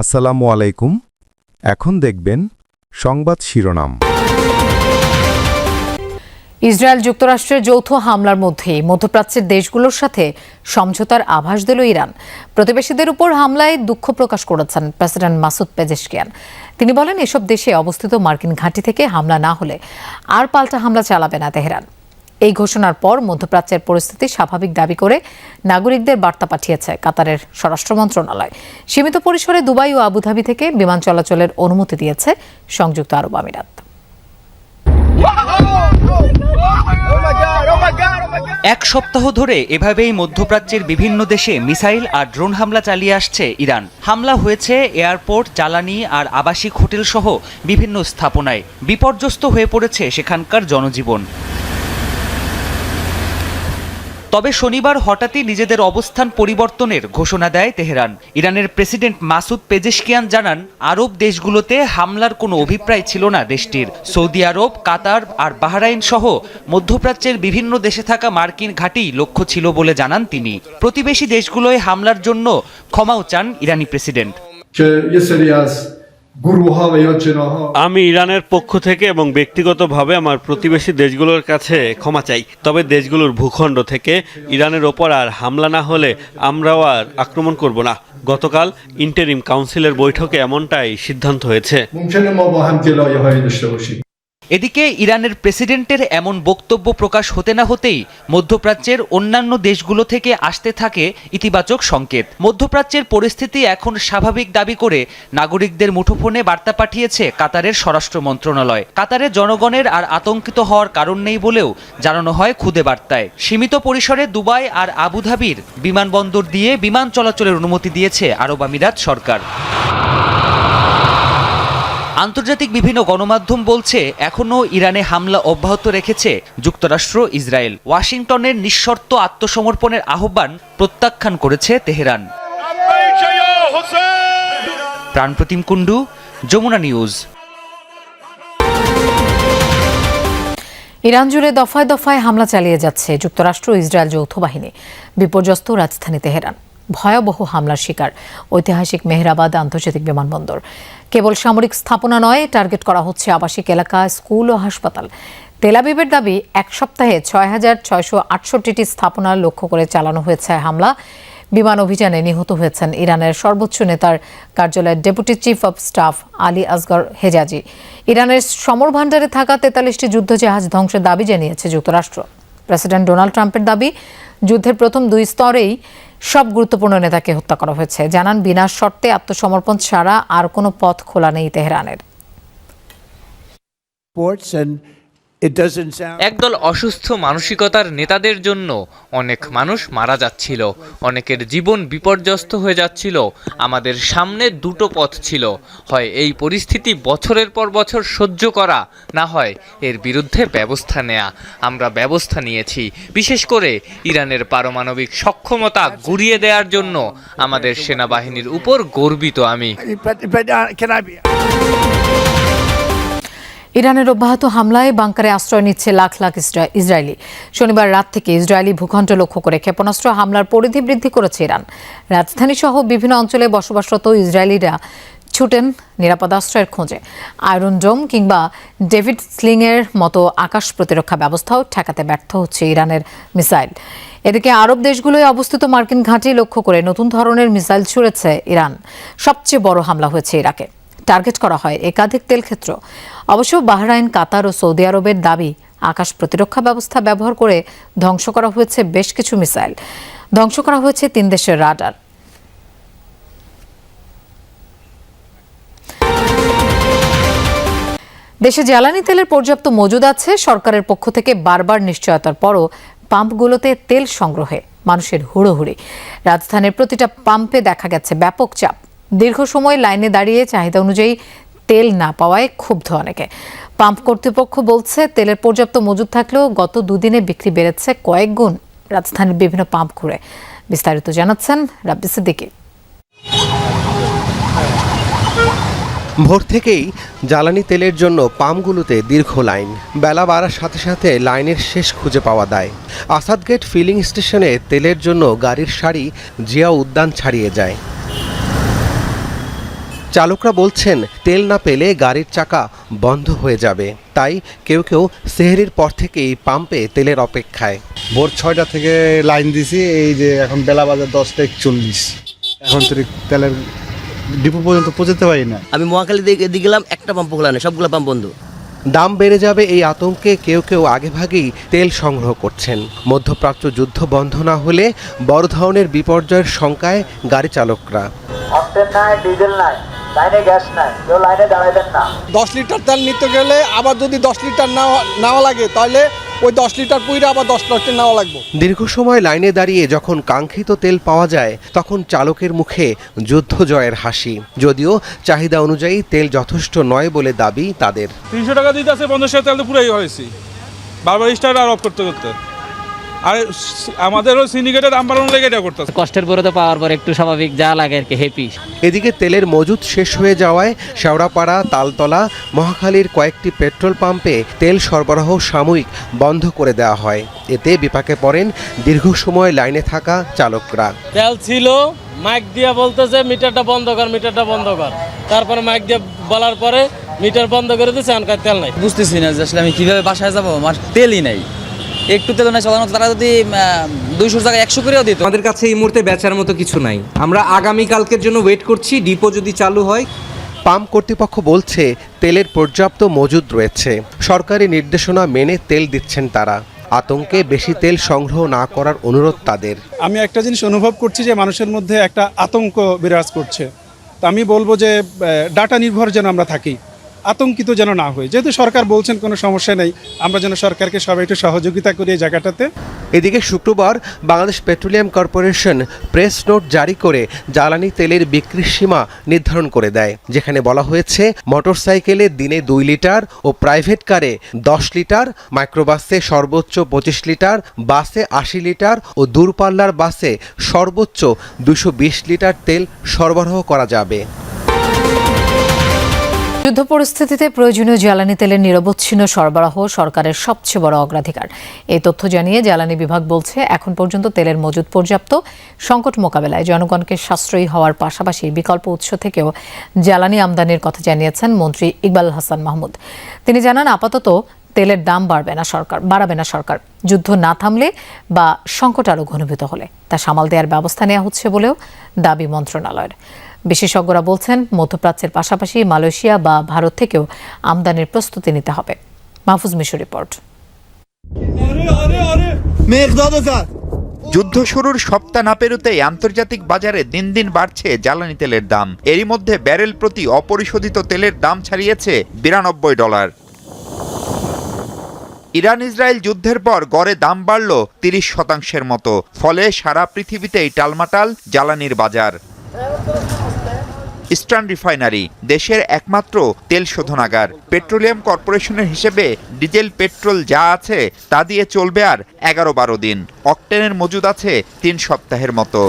আসসালামু আলাইকুম। এখন দেখবেন সংবাদ শিরোনাম। ইসরায়েল যুক্তরাষ্ট্রের যৌথ হামলার মধ্যেই মধ্যপ্রাচ্যের দেশগুলোর সাথে সমঝোতার আভাস দিল ইরান। প্রতিবেশীদের উপর হামলায় দুঃখ প্রকাশ করেছেন প্রেসিডেন্ট মাসুদ পেজেশকিয়ান। তিনি বলেন, এসব দেশে অবস্থিত মার্কিন ঘাঁটি থেকে হামলা না হলে আর পাল্টা হামলা চালাবে না তেহরান। এই ঘোষণার পর মধ্যপ্রাচ্যের পরিস্থিতি স্বাভাবিক দাবি করে নাগরিকদের বার্তা পাঠিয়েছে কাতারের স্বরাষ্ট্র মন্ত্রণালয়। সীমিত পরিসরে দুবাই ও আবুধাবি থেকে বিমান চলাচলের অনুমতি দিয়েছে সংযুক্ত আরব আমিরাত। এক সপ্তাহ ধরে এভাবেই মধ্যপ্রাচ্যের বিভিন্ন দেশে মিসাইল আর ড্রোন হামলা চালিয়ে আসছে ইরান। হামলা হয়েছে এয়ারপোর্ট, জ্বালানি আর আবাসিক হোটেল সহ বিভিন্ন স্থাপনায়। বিপর্যস্ত হয়ে পড়েছে সেখানকার জনজীবন। তবে শনিবার হঠাৎই নিজেদের অবস্থান পরিবর্তনের ঘোষণা দেয় তেহরান। ইরানের প্রেসিডেন্ট মাসুদ পেজেশকিয়ান জানান, আরব দেশগুলোতে হামলার কোনো অভিপ্রায় ছিল না দেশটির। সৌদি আরব, কাতার আর বাহরাইন সহ মধ্যপ্রাচ্যের বিভিন্ন দেশে থাকা মার্কিন ঘাঁটি লক্ষ্য ছিল বলে জানান তিনি। প্রতিবেশী দেশগুলোয় হামলার জন্য ক্ষমাও চান ইরানি প্রেসিডেন্ট। আমি ইরানের পক্ষ থেকে এবং ব্যক্তিগতভাবে আমার প্রতিবেশী দেশগুলোর কাছে ক্ষমা চাই। তবে দেশগুলোর ভূখণ্ড থেকে ইরানের ওপর আর হামলা না হলে আমরাও আর আক্রমণ করব না। গতকাল ইন্টারিম কাউন্সিলের বৈঠকে এমনটাই সিদ্ধান্ত হয়েছে। এদিকে ইরানের প্রেসিডেন্টের এমন বক্তব্য প্রকাশ হতে না হতেই মধ্যপ্রাচ্যের অন্যান্য দেশগুলো থেকে আসতে থাকে ইতিবাচক সংকেত। মধ্যপ্রাচ্যের পরিস্থিতি এখন স্বাভাবিক দাবি করে নাগরিকদের মুঠোফোনে বার্তা পাঠিয়েছে কাতারের স্বরাষ্ট্র মন্ত্রণালয়। কাতারের জনগণের আর আতঙ্কিত হওয়ার কারণ নেই বলেও জানানো হয় খুদে বার্তায়। সীমিত পরিসরে দুবাই আর আবুধাবির বিমানবন্দর দিয়ে বিমান চলাচলের অনুমতি দিয়েছে আরব আমিরাত সরকার। আন্তর্জাতিক বিভিন্ন গণমাধ্যম বলছে, এখনও ইরানে হামলা অব্যাহত রেখেছে যুক্তরাষ্ট্র, ইসরায়েল। ওয়াশিংটনের নিঃশর্ত আত্মসমর্পণের আহ্বান প্রত্যাখ্যান করেছে Tehran. Pranpratim Kundu, Jamuna news. Iran জুড়ে দফায় দফায় হামলা চালিয়ে যাচ্ছে যুক্তরাষ্ট্র ও ইসরায়েল যৌথ বাহিনী। বিপর্যস্ত রাজধানী তেহরান। ভয়াবহ হামলার শিকার ঐতিহাসিক মেহরাবাদ আন্তর্জাতিক বিমানবন্দর। কেবল সামরিক স্থাপনা নয়, টার্গেট করা হচ্ছে আবাসিক এলাকা, স্কুল ও হাসপাতাল। তেল আবিবের দাবি, এক সপ্তাহে ৬,৬৬৮টি স্থাপনা লক্ষ্য করে চালানো হয়েছে হামলা। বিমান অভিযানে নিহত হয়েছেন ইরানের সর্বোচ্চ নেতার কার্যালয়ের deputy chief of staff Ali Asghar Hejazi. ইরানের সমর ভান্ডারে থাকা ৪৩টি যুদ্ধজাহাজ ধ্বংসের দাবি জানিয়েছে যুক্তরাষ্ট্র। প্রেসিডেন্ট ডোনাল্ড ট্রাম্পের দাবি, যুদ্ধের প্রথম ২ স্তরেই সব গুরুত্বপূর্ণ নেতাকে হত্যা করা হয়েছে। জানান, বিনা শর্তে আত্মসমর্পণ ছাড়া আর কোনো পথ খোলা নেই তেহরানের। একদল অসুস্থ মানসিকতার নেতাদের জন্য অনেক মানুষ মারা যাচ্ছিল, অনেকের জীবন বিপর্যস্ত হয়ে যাচ্ছিল। আমাদের সামনে দুটো পথ ছিল, হয় এই পরিস্থিতি বছরের পর বছর সহ্য করা, না হয় এর বিরুদ্ধে ব্যবস্থা নেওয়া। আমরা ব্যবস্থা নিয়েছি। বিশেষ করে ইরানের পারমাণবিক সক্ষমতা গুঁড়িয়ে দেওয়ার জন্য আমাদের সেনাবাহিনীর উপর গর্বিত আমি। ইরানের অব্যাহত হামলায় বাংকারে আশ্রয় নিচ্ছে লাখ লাখ ইসরায়েলি। শনিবার রাত থেকে ইসরায়েলি ভূখণ্ড লক্ষ্য করে ক্ষেপণাস্ত্র হামলার পরিধি বৃদ্ধি করেছে ইরান। রাজধানী সহ বিভিন্ন অঞ্চলে বসবাসরত ইসরায়েলিরা ছুটেন নিরাপদ আশ্রয়ের খোঁজে। আয়রন ডোম কিংবা ডেভিড স্লিংয়ের মতো আকাশ প্রতিরক্ষা ব্যবস্থাও ঠেকাতে ব্যর্থ হচ্ছে ইরানের মিসাইল। এদিকে আরব দেশগুলোয় অবস্থিত মার্কিন ঘাঁটি লক্ষ্য করে নতুন ধরনের মিসাইল ছুড়েছে ইরান। সবচেয়ে বড় হামলা হয়েছে ইরাকে। টার্গেট করা হয় একাধিক তেল ক্ষেত্র। অবশ্য বাহরাইন, কাতার ও সৌদি আরবের দাবি, আকাশ প্রতিরক্ষা ব্যবস্থা ব্যবহার করে ধ্বংস করা হয়েছে বেশ কিছু মিসাইল। ধ্বংস করা হয়েছে 3 দেশের রাডার। দেশে জ্বালানি তেলের পর্যাপ্ত মজুদ আছে। সরকারের পক্ষ থেকে বারবার নিশ্চয়তার পরও পাম্পগুলোতে তেল সংগ্রহে মানুষের হুড়োহুড়ি। রাজধানীর প্রতিটা পাম্পে দেখা গেছে ব্যাপক চাপ। দীর্ঘ সময় লাইনে দাঁড়িয়ে চাহিদা অনুযায়ী তেল না পাওয়ায় ক্ষুব্ধ অনেকে। পাম্প কর্তৃপক্ষ বলছে, তেলের পর্যাপ্ত মজুদ থাকলেও গত 2 দিনে বিক্রি বেড়েছে কয়েক গুণ। রাজধানীর বিভিন্ন পাম্প ঘুরে বিস্তারিত জানাচ্ছেন রাব্বি সিদ্দিকী। ভোর থেকেই জ্বালানি তেলের জন্য পাম্পগুলোতে দীর্ঘ লাইন। বেলা বাড়ার সাথে সাথে লাইনের শেষ খুঁজে পাওয়া দেয়। আসাদগেট ফিলিং স্টেশনে তেলের জন্য গাড়ির সারি জিয়া উদ্যান ছাড়িয়ে যায়। চালকরা বলছেন তেল না পেলে গাড়ির চাকা বন্ধ হয়ে যাবে, তাই কেউ কেউ সেহরির পর থেকেই পাম্পে তেলের অপেক্ষায়। ভোর 6টা থেকে লাইন দিছি, এই যে এখন বেলা বাজার 10:41। এখন তো তেলের ডিপো পর্যন্ত পৌঁছতে পারি না। আমি মহাখালী দিয়ে গেলাম, একটা পাম্প খোলা নেই, সবগুলো পাম্প বন্ধ। দাম বেড়ে যাবে এই আতঙ্কে কেউ কেউ আগেভাগেই তেল সংগ্রহ করছেন। মধ্যপ্রাচ্য যুদ্ধ বন্ধ না হলে বড় ধরনের বিপর্যয়ের শঙ্কায় গাড়ি চালকরা। অক্টেন নাই, ডিজেল নাই, লাইনে গ্যাস নাই, কেউ লাইনে দাঁড়াবেন না। 10 লিটার তেল নিতে গেলে আবার যদি 10 লিটার নেওয়া লাগে, তাহলে ওই 10 লিটার পুইরা আবার 10 লিটার নেওয়া লাগবে। দীর্ঘ সময় লাইনে দাঁড়িয়ে যখন কাঙ্ক্ষিত তেল পাওয়া যায়, তখন চালকের মুখে যুদ্ধ জয়ের হাসি। যদিও চাহিদা অনুযায়ী তেল যথেষ্ট নয় বলে দাবি তাদের। 300 টাকা দিতে আছে, 50 তেল তো পুরাই হয়েছি, বারবার স্টার্ট আর অফ করতে করতে। আর আমাদেরও সিন্ডিকেটের দাম বাড়ানোর লেগে এটা করতেছে। কষ্টের পরে তো পাওয়ার পর একটু স্বাভাবিক যা লাগে আর কি, হ্যাপি। এদিকে তেলের মজুদ শেষ হয়ে যাওয়ায় শেওড়াপাড়া, তালতলা, মহাখালীর কয়েকটি পেট্রোল পাম্পে তেল সরবরাহ সাময়িক বন্ধ করে দেওয়া হয়। এতে বিপাকে পড়েন দীর্ঘ সময় লাইনে থাকা চালকরা। তেল ছিল, মাইক দিয়ে বলতেছে মিটারটা বন্ধ কর, মিটারটা বন্ধ কর। তারপরে মাইক দিয়ে বলার পরে মিটার বন্ধ করে দিচ্ছে, আনকার তেল নাই। বুঝতেছি না যে আসলে আমি কিভাবে বাসায় যাবো, আমার তেলই নাই, একটু তেল নাই। সাধারণত তারা যদি 200 টাকা 100 করেও দিত। আমাদের কাছে এই মুহূর্তে বেচার মতো কিছু নাই, আমরা আগামীকালকের জন্য ওয়েট করছি, ডিপো যদি চালু হয়। পাম্প কর্তৃপক্ষ বলছে তেলের পর্যাপ্ত মজুদ রয়েছে, সরকারি নির্দেশনা মেনে তেল দিচ্ছেন তারা। আতঙ্কে বেশি তেল সংগ্রহ না করার অনুরোধ তাদের। আমি একটা জিনিস অনুভব করছি যে মানুষের মধ্যে একটা আতঙ্ক বিরাজ করছে। তো আমি বলবো যে ডাটা নির্ভর যেন আমরা থাকি, আতঙ্কিত যেন না হই। যেহেতু সরকার বলছেন কোনো সমস্যা নেই, আমরা যেন সরকারকে সবাই একটু সহযোগিতা করি এই জায়গাটাতে। এদিকে শুক্রবার Bangladesh petroleum corporation press note জারি করে জ্বালানি তেলের বিক্রির সীমা নির্ধারণ করে দেয়, যেখানে বলা হয়েছে মোটরসাইকেলে দিনে 2 লিটার ও প্রাইভেট কারে 10 লিটার, মাইক্রোবাসে সর্বোচ্চ 25 লিটার, বাসে 80 লিটার ও দূরপাল্লার বাসে সর্বোচ্চ 220 লিটার তেল সরবরাহ করা যাবে। যুদ্ধ পরিস্থিতিতে প্রয়োজনীয় জ্বালানি তেলের নিরবচ্ছিন্ন সরবরাহ সরকারের সবচেয়ে বড় অগ্রাধিকার। এই তথ্য জানিয়ে জ্বালানি বিভাগ বলছে, এখন পর্যন্ত তেলের মজুদ পর্যাপ্ত। সংকট মোকাবেলায় জনগণকে সাশ্রয়ী হওয়ার পাশাপাশি বিকল্প উৎস থেকেও জ্বালানি আমদানির কথা জানিয়েছেন মন্ত্রী ইকবাল হাসান মাহমুদ। তিনি জানান, আপাতত তেলের দাম বাড়াবে না সরকার। যুদ্ধ না থামলে বা সংকট আরও ঘনীভূত হলে তা সামাল দেওয়ার ব্যবস্থা নেওয়া হচ্ছে বলেও দাবি মন্ত্রণালয়ের। বিশেষজ্ঞরা বলছেন, মধ্যপ্রাচ্যের পাশাপাশি মালয়েশিয়া বা ভারত থেকেও আমদানির প্রস্তুতি নিতে হবে। মাহফুজ মিশু রিপোর্ট। যুদ্ধ শুরুর সপ্তাহ না পেরোতেই আন্তর্জাতিক বাজারে দিন দিন বাড়ছে জ্বালানি তেলের দাম। এরই মধ্যে ব্যারেল প্রতি অপরিশোধিত তেলের দাম ছাড়িয়েছে $92। ইরান ইসরায়েল যুদ্ধের পর গড়ে দাম বাড়ল 30% মতো। ফলে সারা পৃথিবীতেই টালমাটাল জ্বালানির বাজার। ইস্টার্ন রিফাইনারি দেশের একমাত্র তেল শোধনাগার। পেট্রোলিয়াম কর্পোরেশনের হিসেবে ডিজেল পেট্রোল যা আছে তা দিয়ে চলবে আর 11-12 দিন। অকটেনের মজুদ আছে 3 সপ্তাহের মতো।